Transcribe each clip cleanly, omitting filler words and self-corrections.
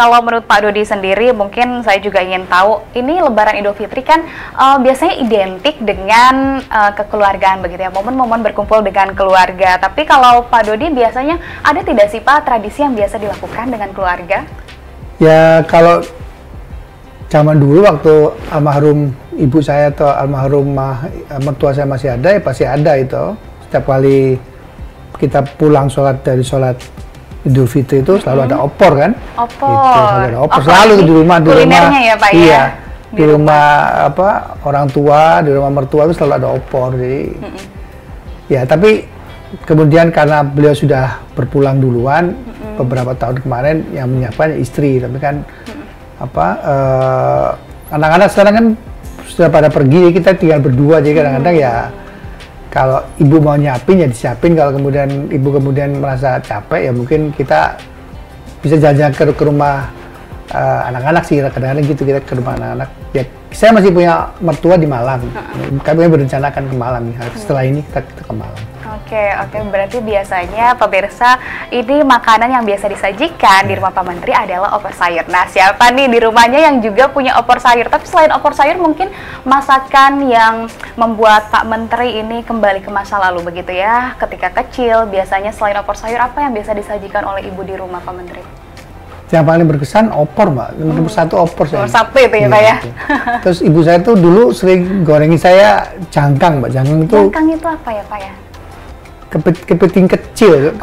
kalau menurut Pak Dodi sendiri, mungkin saya juga ingin tahu, ini Lebaran Idul Fitri kan biasanya identik dengan kekeluargaan begitu ya, momen-momen berkumpul dengan keluarga. Tapi kalau Pak Dodi biasanya ada tidak sih Pak tradisi yang biasa dilakukan dengan keluarga? Ya kalau zaman dulu waktu almarhum ibu saya atau almarhum mertua saya masih ada, ya pasti ada itu. Setiap kali kita pulang dari sholat Idul Fitri itu selalu ada opor kan? Opor. Gitu, selalu ada opor. Selalu di rumah. Ya Pak iya, ya? Di rumah orang tua, di rumah mertua itu selalu ada opor. Jadi, ya tapi kemudian karena beliau sudah berpulang duluan, beberapa tahun kemarin yang menyiapkan istri, tapi kan anak-anak sekarang kan sudah pada pergi, kita tinggal berdua, jadi kadang-kadang ya kalau ibu mau nyiapin ya disiapin, kalau kemudian ibu merasa capek ya mungkin kita bisa jalan-jalan ke rumah anak-anak sih, kadang-kadang gitu kita ke rumah anak-anak. Ya saya masih punya mertua di Malang, kami berencanakan ke Malang nih, setelah ini kita ke Malang. Oke, berarti biasanya pemirsa ini makanan yang biasa disajikan di rumah Pak Menteri adalah opor sayur. Nah, siapa nih di rumahnya yang juga punya opor sayur? Tapi selain opor sayur, mungkin masakan yang membuat Pak Menteri ini kembali ke masa lalu begitu ya? Ketika kecil, biasanya selain opor sayur, apa yang biasa disajikan oleh ibu di rumah Pak Menteri? Yang paling berkesan opor, Mbak. Nomor satu opor saya. Nomor satu itu ya, Pak ya? Terus ibu saya tuh dulu sering gorengin saya jangkang, Mbak. Jangkang itu apa ya, Pak ya? Kepiting kecil,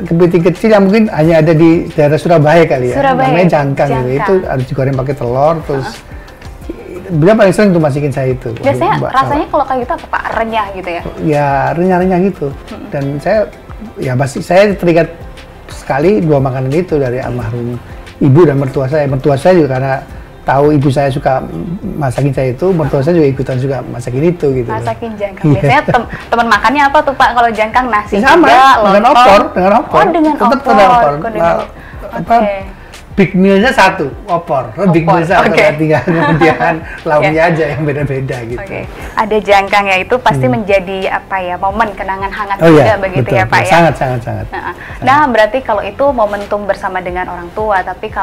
kepiting kecil yang mungkin hanya ada di daerah Surabaya kali ya, namanya jangkang. Gitu. Itu harus digoreng pakai telur, terus beliau paling sering tuh masihin saya itu. Biasanya rasanya kalau kayak gitu apa Pak? Renyah gitu ya? Ya renyah-renyah gitu, dan saya teringat sekali dua makanan itu dari almarhum ibu dan mertua saya. Mertua saya juga karena tahu ibu saya suka masakin saya itu, mertua saya juga ikutan juga masakin itu gitu. Masakin jangkang. Biasanya teman makannya apa tuh Pak kalau jangkang? Nasi sama, juga, dengan opor. Oh, dengan tetap opor. Ada opor. Big meal-nya satu, opor. Big meal satu, tinggal kemudian lauknya aja yang beda-beda gitu. Ada jangkang ya, itu pasti menjadi momen kenangan hangat juga begitu betul, ya Pak ya? Sangat. Nah, berarti kalau itu momentum bersama dengan orang tua, tapi kalau